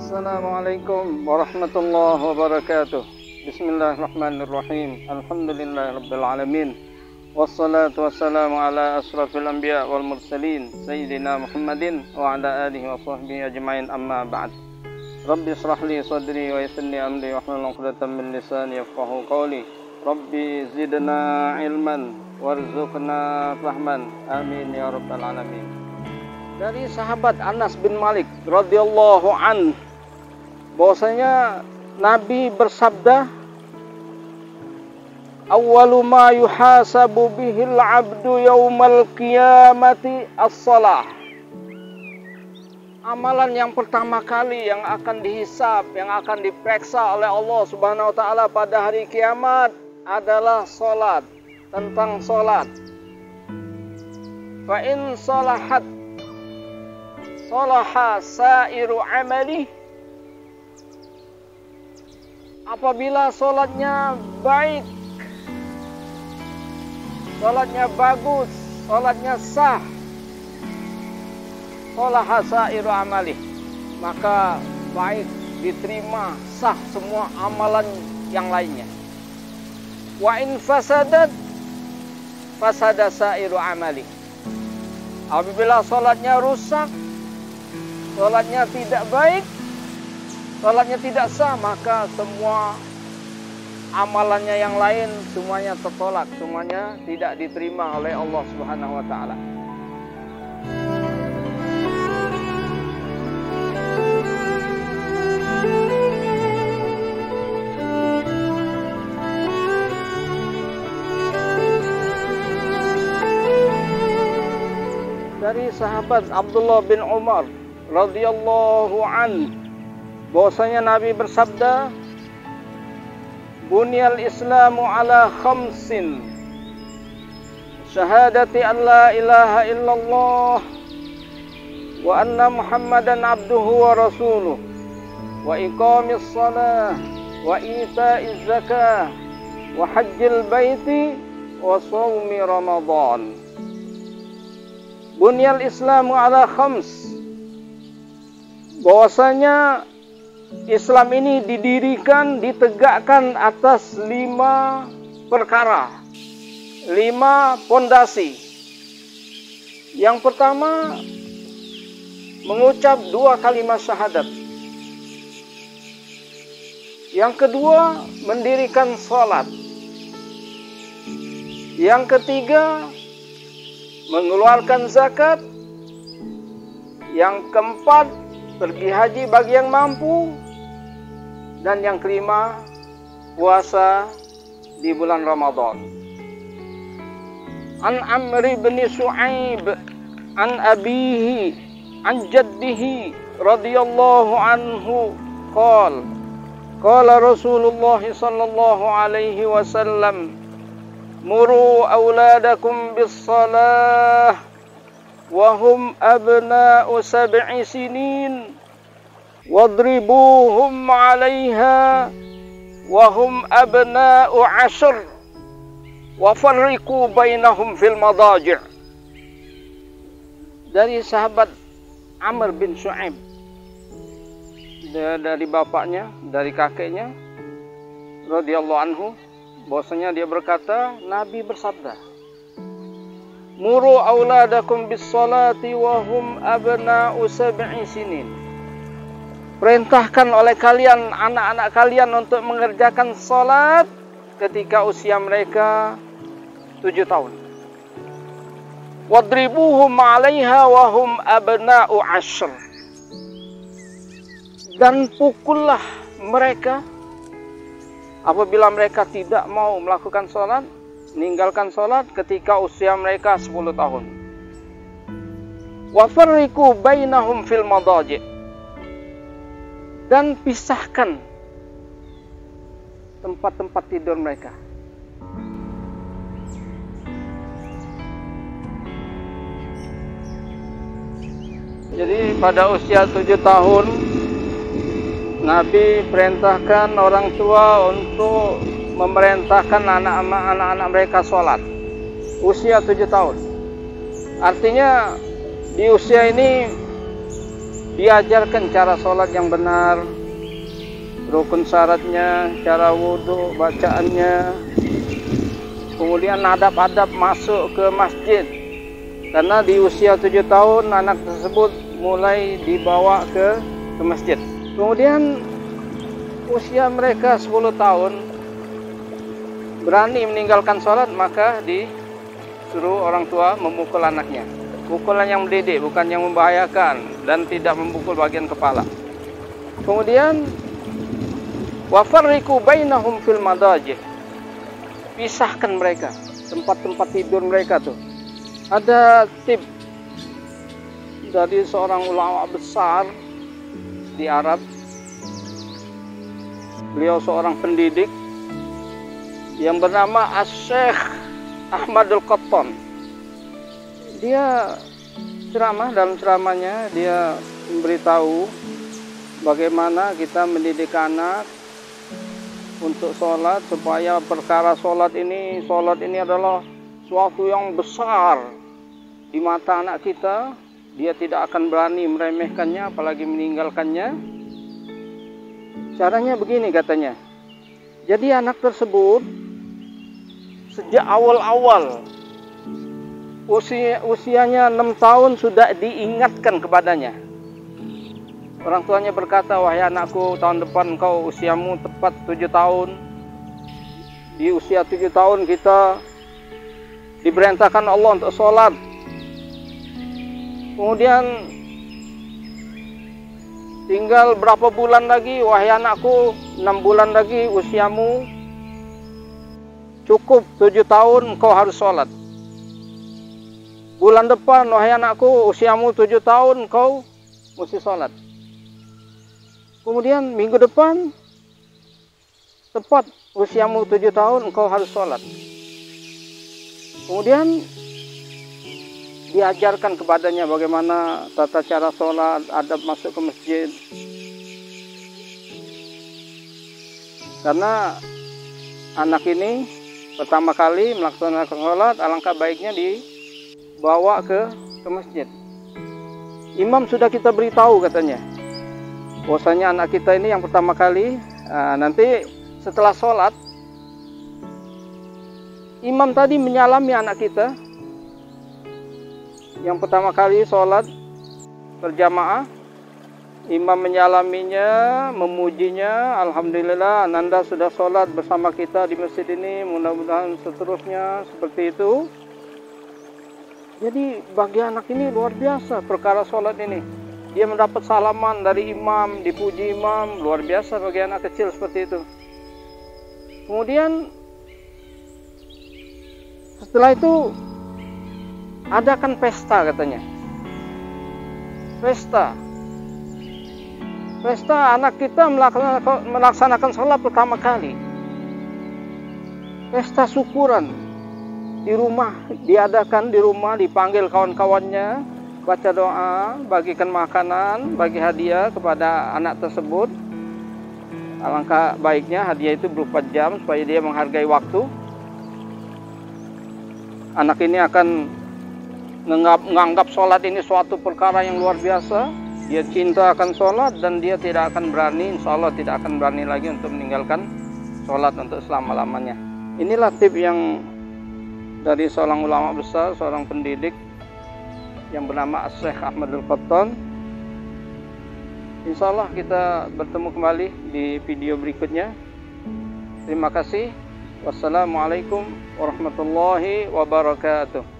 Assalamualaikum warahmatullahi wabarakatuh. Bismillahirrahmanirrahim. Alhamdulillahirabbil alamin. Wassalatu wassalamu ala asrafil anbiya wal mursalin sayyidina Muhammadin wa ala alihi wa sahbihi ajmain, amma ba'd. Rabbi israh li sadri wa yassir li amri wahlul 'uqdatam min lisani yafqahu qawli. Rabbi zidna ilman warzuqna fahman. Amin ya rabbal alamin. Dari sahabat Anas bin Malik radhiyallahu an, bahwasanya Nabi bersabda, awwalu ma yuhasabu bihil abdu yaumal qiyamati as-salah. Amalan yang pertama kali yang akan dihisab, yang akan diperiksa oleh Allah Subhanahu wa taala pada hari kiamat adalah salat, tentang salat. Fa in salahat salaha sairu amali. Apabila salatnya baik, salatnya bagus, salatnya sah, salaha sairu amali, maka baik, diterima, sah semua amalan yang lainnya. Wa in fasadat fasada sairu amali. Apabila salatnya rusak, salatnya tidak baik, salatnya tidak sah, maka semua amalannya yang lain semuanya tertolak, semuanya tidak diterima oleh Allah Subhanahu wa taala. Dari sahabat Abdullah bin Umar radhiyallahu an, bahwasanya Nabi bersabda, bunyal islamu ala khamsin, syahadati an la ilaha illallah wa anna muhammadan abduhu wa rasuluh wa iqamis salah wa ita'iz zakah wa hajjil baiti wa shaumi ramadan. Bunyal islamu ala khams, bahwasanya Islam ini didirikan, ditegakkan atas 5 perkara, 5 pondasi. Yang pertama, mengucap 2 kalimat syahadat. Yang kedua, mendirikan salat. Yang ketiga, mengeluarkan zakat. Yang keempat, pergi haji bagi yang mampu. Dan yang kelima, puasa di bulan Ramadan. An Amr bin Shu'aib an abihi an jaddihi radhiyallahu anhu qala Rasulullah sallallahu alaihi wasallam, muru auladakum bis salah wa hum abna'u 7 sinin wadribuhum 'alaiha wa hum abna'u 10 wa farriqu bainahum fil madaji'. Dari sahabat Amr bin Shu'aib, dari bapaknya, dari kakeknya radhiyallahu anhu, bahwasanya dia berkata, Nabi bersabda, muru auladakum bis salati wa hum abna'u 7 sinin. Perintahkan oleh kalian anak-anak kalian untuk mengerjakan salat ketika usia mereka 7 tahun. Wadribuhum 'alaiha wa hum abna'u 10. Dan pukullah mereka apabila mereka tidak mau melakukan salat, meninggalkan salat ketika usia mereka 10 tahun. Wa farriqu bainahum fil madaji'. Dan pisahkan tempat-tempat tidur mereka. Jadi pada usia 7 tahun Nabi perintahkan orang tua untuk memerintahkan anak-anak mereka sholat. Usia 7 tahun. Artinya di usia ini diajarkan cara sholat yang benar, rukun syaratnya, cara wudhu, bacaannya, kemudian adab-adab masuk ke masjid. Karena di usia 7 tahun anak tersebut mulai dibawa ke masjid. Kemudian usia mereka 10 tahun berani meninggalkan sholat, maka disuruh orang tua memukul anaknya. Pukulan yang mendidik, bukan yang membahayakan, dan tidak memukul bagian kepala. Kemudian wafarriqu bainahum fil madajih, pisahkan mereka, tempat-tempat tidur mereka tuh. Ada tip dari seorang ulama besar di Arab. Beliau seorang pendidik yang bernama Asy-Syaikh Ahmadul Qattan. Dia ceramah, dalam ceramahnya dia memberitahu bagaimana kita mendidik anak untuk sholat, supaya perkara sholat ini adalah suatu yang besar di mata anak kita. Dia tidak akan berani meremehkannya, apalagi meninggalkannya. Caranya begini katanya. Jadi anak tersebut sejak awal-awal usianya 6 tahun sudah diingatkan kepadanya. Orang tuanya berkata, wahai anakku, tahun depan kau usiamu tepat 7 tahun. Di usia 7 tahun kita diperintahkan Allah untuk sholat. Kemudian tinggal berapa bulan lagi, wahai anakku, 6 bulan lagi usiamu cukup 7 tahun, kau harus sholat. Bulan depan, wahai anakku, usiamu 7 tahun, kau mesti sholat. Kemudian minggu depan, tepat usiamu 7 tahun, kau harus sholat. Kemudian diajarkan kepadanya bagaimana tata cara sholat, adab masuk ke masjid. Karena anak ini pertama kali melaksanakan sholat, alangkah baiknya dibawa ke masjid. Imam sudah kita beritahu katanya, bahwasanya anak kita ini yang pertama kali, nanti setelah sholat, imam tadi menyalami anak kita yang pertama kali sholat berjamaah. Imam menyalaminya, memujinya, alhamdulillah Ananda sudah sholat bersama kita di masjid ini, mudah-mudahan seterusnya seperti itu. Jadi bagi anak ini luar biasa perkara sholat ini. Dia mendapat salaman dari imam, dipuji imam, luar biasa bagi anak kecil seperti itu. Kemudian setelah itu adakan pesta katanya. Pesta anak kita melaksanakan sholat pertama kali. Pesta syukuran di rumah, diadakan di rumah, dipanggil kawan-kawannya, baca doa, bagikan makanan, bagi hadiah kepada anak tersebut. Alangkah baiknya hadiah itu berupa jam supaya dia menghargai waktu. Anak ini akan menganggap sholat ini suatu perkara yang luar biasa. Dia cinta akan sholat dan dia tidak akan berani, insya Allah tidak akan berani lagi untuk meninggalkan sholat untuk selama-lamanya. Inilah tip yang dari seorang ulama besar, seorang pendidik yang bernama Asy-Syaikh Ahmadul Qattan. Insya Allah kita bertemu kembali di video berikutnya. Terima kasih. Wassalamualaikum warahmatullahi wabarakatuh.